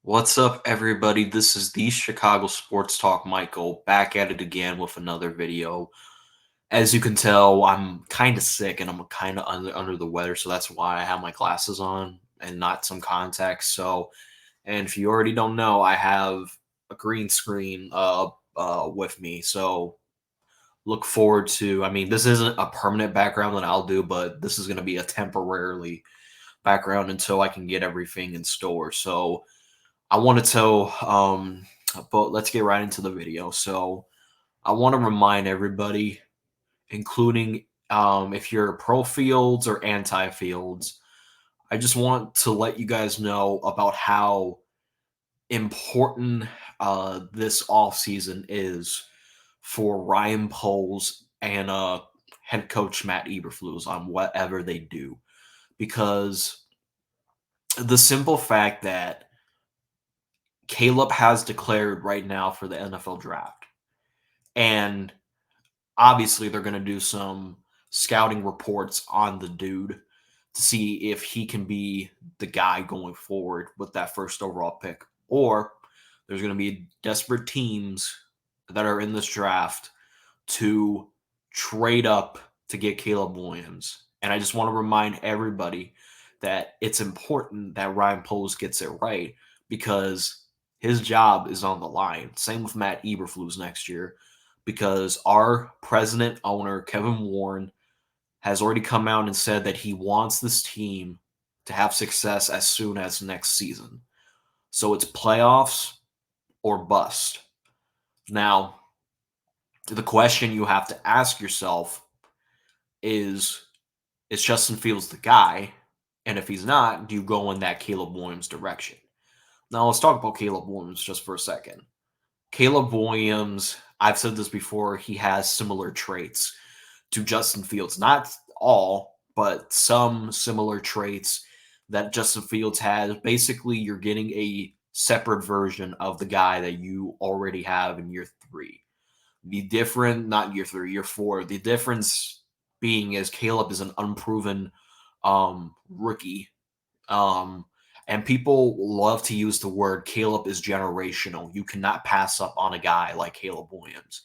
What's up, everybody? This is the Chicago Sports Talk Michael back at it again with another video. As you can tell, I'm kind of sick and I'm kind of under the weather, so that's why I have my glasses on and not some contacts. And if you already don't know, I have a green screen with me. So look forward to. I mean, this isn't a permanent background that I'll do, but this is going to be a temporarily background until I can get everything in store. So I want to tell, but let's get right into the video. So I want to remind everybody, including if you're pro Fields or anti Fields, I just want to let you guys know about how important this offseason is for Ryan Poles and head coach Matt Eberflus on whatever they do. Because the simple fact that Caleb has declared right now for the NFL draft. And obviously, they're going to do some scouting reports on the dude to see if he can be the guy going forward with that first overall pick. Or there's going to be desperate teams that are in this draft to trade up to get Caleb Williams. And I just want to remind everybody that it's important that Ryan Poles gets it right because his job is on the line. Same with Matt Eberflus next year because our president owner, Kevin Warren, has already come out and said that he wants this team to have success as soon as next season. So it's playoffs or bust. Now, the question you have to ask yourself is Justin Fields the guy? And if he's not, do you go in that Caleb Williams direction? Now let's talk about Caleb Williams just for a second. Caleb Williams, I've said this before, he has similar traits to Justin Fields. Not all, but some similar traits that Justin Fields has. Basically, you're getting a separate version of the guy that you already have in year three. The different, not year three, year four. The difference being is Caleb is an unproven rookie. Um, and people love to use the word Caleb is generational. You cannot pass up on a guy like Caleb Williams.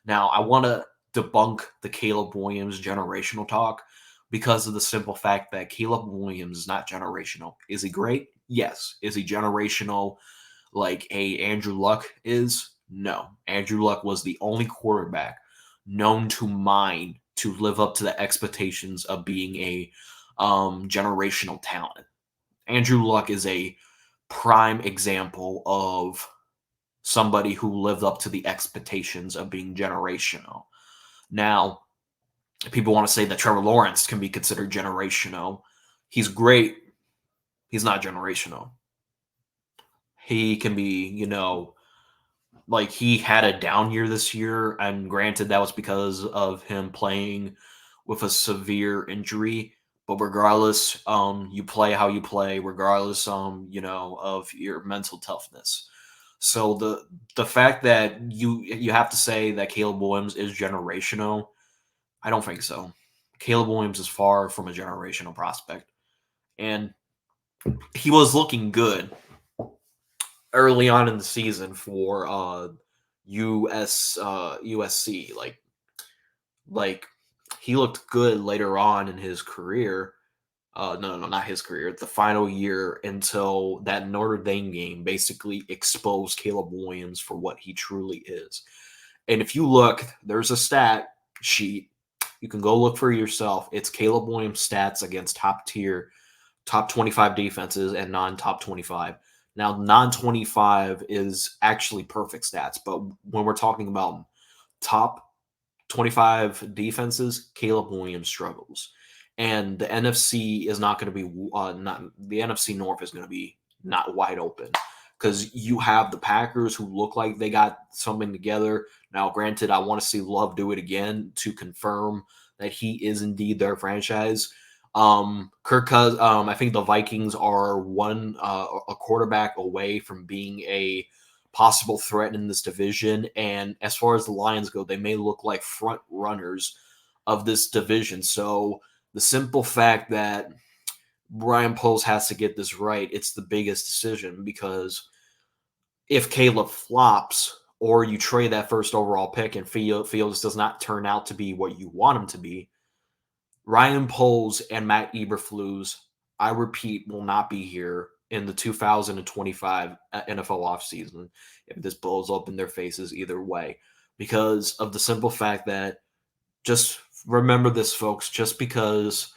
Now, I want to debunk the Caleb Williams generational talk because of the simple fact that Caleb Williams is not generational. Is he great? Yes. Is he generational like a Andrew Luck is? No. Andrew Luck was the only quarterback known to mine to live up to the expectations of being a generational talent. Andrew Luck is a prime example of somebody who lived up to the expectations of being generational. Now, people want to say that Trevor Lawrence can be considered generational. He's great. He's not generational. He can be, like he had a down year this year, and granted, that was because of him playing with a severe injury. But regardless, you play how you play, regardless, of your mental toughness. So the fact that you have to say that Caleb Williams is generational, I don't think so. Caleb Williams is far from a generational prospect, and he was looking good early on in the season for USC. Like he looked good later on in his career. No, not his career. The final year until that Notre Dame game basically exposed Caleb Williams for what he truly is. And if you look, there's a stat sheet. You can go look for yourself. It's Caleb Williams stats against top tier, top 25 defenses and non-top 25. Now, non-25 is actually perfect stats, but when we're talking about top 25 defenses, Caleb Williams struggles. And the NFC is not going to be not the NFC North is going to be not wide open because you have the Packers who look like they got something together. Now, granted, I want to see Love do it again to confirm that he is indeed their franchise. Kirk Cousins, I think the Vikings are a quarterback away from being a possible threat in this division. And as far as the Lions go, they may look like front runners of this division. So the simple fact that Brian Poles has to get this right, it's the biggest decision because if Caleb flops or you trade that first overall pick and Fields does not turn out to be what you want him to be, Ryan Poles and Matt Eberflus, I repeat, will not be here in the 2025 NFL offseason if this blows up in their faces either way. Because of the simple fact that, just remember this, folks, just because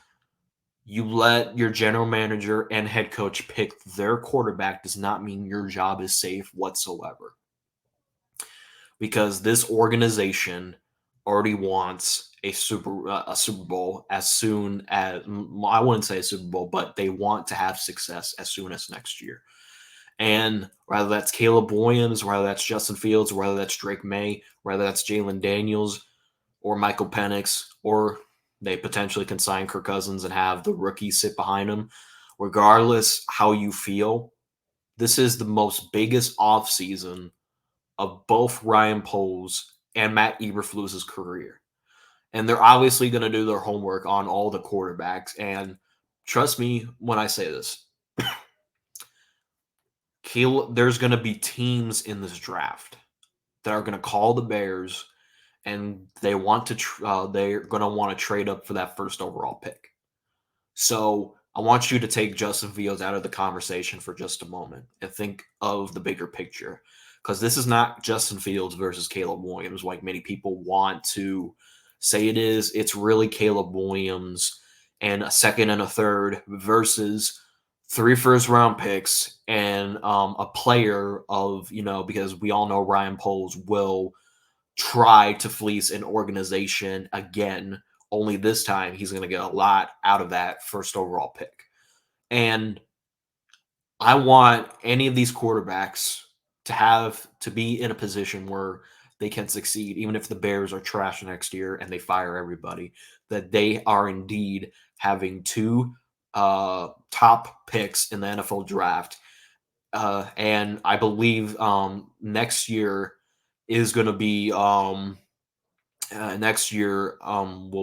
you let your general manager and head coach pick their quarterback does not mean your job is safe whatsoever. Because this organization already wants a Super Bowl as soon as, I wouldn't say a Super Bowl, but they want to have success as soon as next year. And whether that's Caleb Williams, whether that's Justin Fields, whether that's Drake May, whether that's Jalen Daniels or Michael Penix, or they potentially can sign Kirk Cousins and have the rookie sit behind him, regardless how you feel, this is the most biggest offseason of both Ryan Poles and Matt Eberflus's career. And they're obviously going to do their homework on all the quarterbacks. And trust me when I say this, there's going to be teams in this draft that are going to call the Bears and they want to they're going to want to trade up for that first overall pick. So I want you to take Justin Fields out of the conversation for just a moment and think of the bigger picture, because this is not Justin Fields versus Caleb Williams like many people want to say it is. It's really Caleb Williams and a second and a third versus 3 first-round picks and a player of, because we all know Ryan Poles will try to fleece an organization again, only this time he's going to get a lot out of that first overall pick. And I want any of these quarterbacks to be in a position where they can succeed, even if the Bears are trash next year and they fire everybody, that they are indeed having 2 top picks in the NFL draft. And I believe next year is going to be will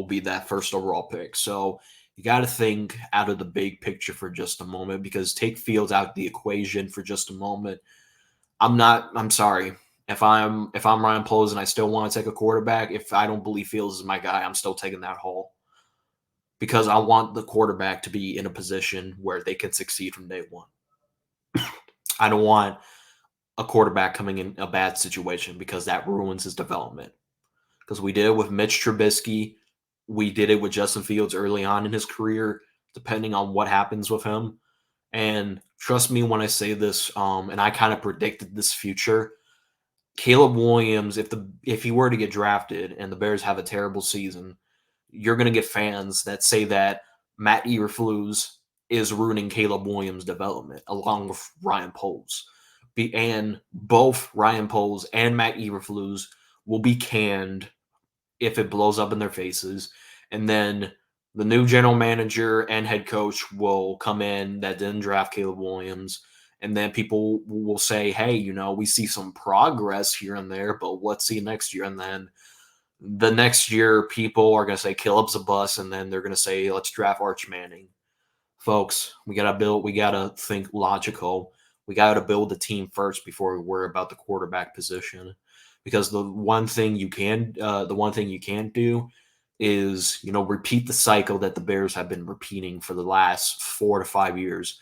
be that first overall pick. So you got to think out of the big picture for just a moment, because take Fields out of the equation for just a moment. I'm sorry. If I'm Ryan Poles and I still want to take a quarterback, if I don't believe Fields is my guy, I'm still taking that haul, because I want the quarterback to be in a position where they can succeed from day one. I don't want a quarterback coming in a bad situation, because that ruins his development. Because we did it with Mitch Trubisky. We did it with Justin Fields early on in his career, depending on what happens with him. And trust me when I say this, and I kind of predicted this future, Caleb Williams, if he were to get drafted and the Bears have a terrible season, you're going to get fans that say that Matt Eberflus is ruining Caleb Williams' development along with Ryan Poles. And both Ryan Poles and Matt Eberflus will be canned if it blows up in their faces. And then the new general manager and head coach will come in that didn't draft Caleb Williams. And then people will say, hey, we see some progress here and there, but let's see next year. And then the next year, people are going to say Caleb's a bust. And then they're going to say, let's draft Arch Manning. Folks, we got to think logical. We got to build the team first before we worry about the quarterback position. Because the one thing you can't do is, repeat the cycle that the Bears have been repeating for the last 4 to 5 years.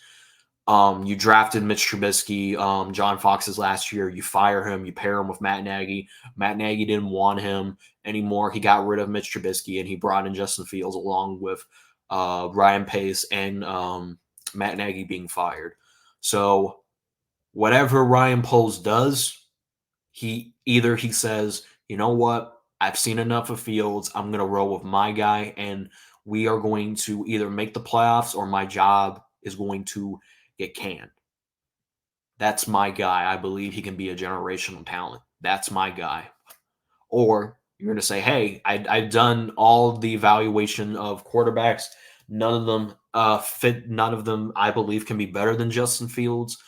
You drafted Mitch Trubisky, John Fox's last year. You fire him. You pair him with Matt Nagy. Matt Nagy didn't want him anymore. He got rid of Mitch Trubisky and he brought in Justin Fields along with Ryan Pace and Matt Nagy being fired. So whatever Ryan Poles does, he says, you know what, I've seen enough of Fields. I'm going to roll with my guy, and we are going to either make the playoffs or my job is going to get canned. That's my guy. I believe he can be a generational talent. That's my guy. Or you're going to say, hey, I've done all the evaluation of quarterbacks. None of them fit. None of them, I believe, can be better than Justin Fields.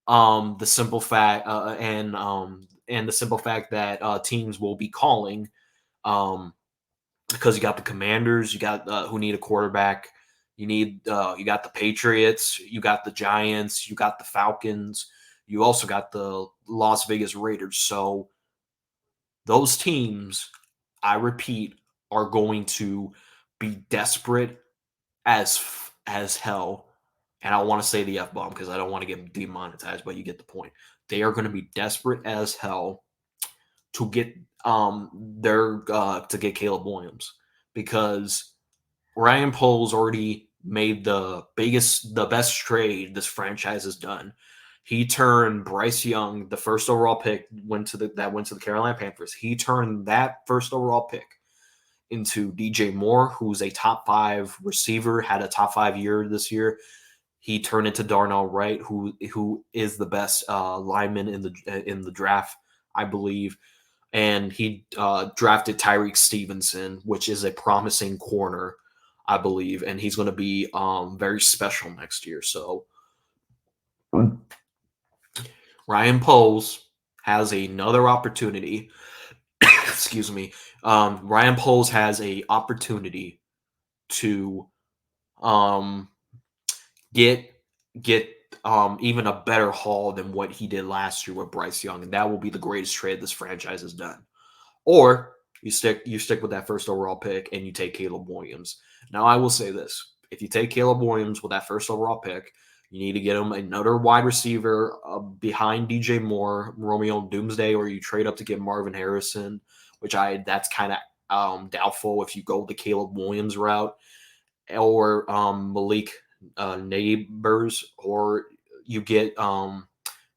The simple fact that teams will be calling, because you got the Commanders, you got who need a quarterback, you got the Patriots, you got the Giants, you got the Falcons, You also got the Las Vegas Raiders. So those teams, I repeat, are going to be desperate as hell. And I want to say the F bomb because I don't want to get demonetized, but you get the point. They are going to be desperate as hell to get to get Caleb Williams because Ryan Poles already made the best trade this franchise has done. He turned Bryce Young, the first overall pick, went to the Carolina Panthers. He turned that first overall pick into DJ Moore, who's a top 5 receiver, had a top 5 year this year. He turned into Darnell Wright, who is the best lineman in the draft, I believe. And he drafted Tyreek Stevenson, which is a promising corner, I believe, and he's going to be very special next year. So Ryan Poles has another opportunity. Excuse me. Ryan Poles has a opportunity to um, get even a better haul than what he did last year with Bryce Young, and that will be the greatest trade this franchise has done. Or you stick with that first overall pick and you take Caleb Williams. Now I will say this: if you take Caleb Williams with that first overall pick, you need to get him another wide receiver behind DJ Moore, Romeo Doomsday, or you trade up to get Marvin Harrison, which that's kind of doubtful if you go the Caleb Williams route, or Malik Neighbors, or you get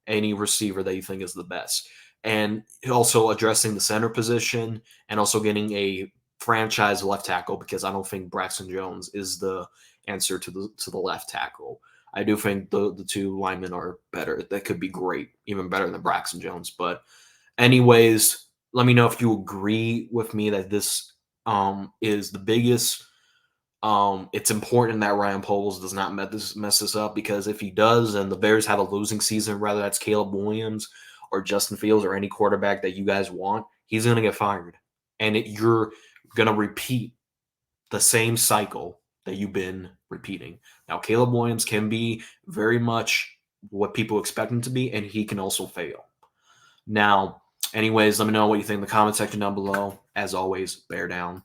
any receiver that you think is the best. And also addressing the center position and also getting a franchise left tackle because I don't think Braxton Jones is the answer to the left tackle. I do think the two linemen are better. That could be great, even better than Braxton Jones. But anyways, let me know if you agree with me that this is the biggest. It's important that Ryan Poles does not mess this up because if he does, and the Bears have a losing season, whether that's Caleb Williams or Justin Fields or any quarterback that you guys want, he's going to get fired, and you're going to repeat the same cycle that you've been repeating. Now, Caleb Williams can be very much what people expect him to be, and he can also fail. Now, anyways, let me know what you think in the comment section down below. As always, bear down.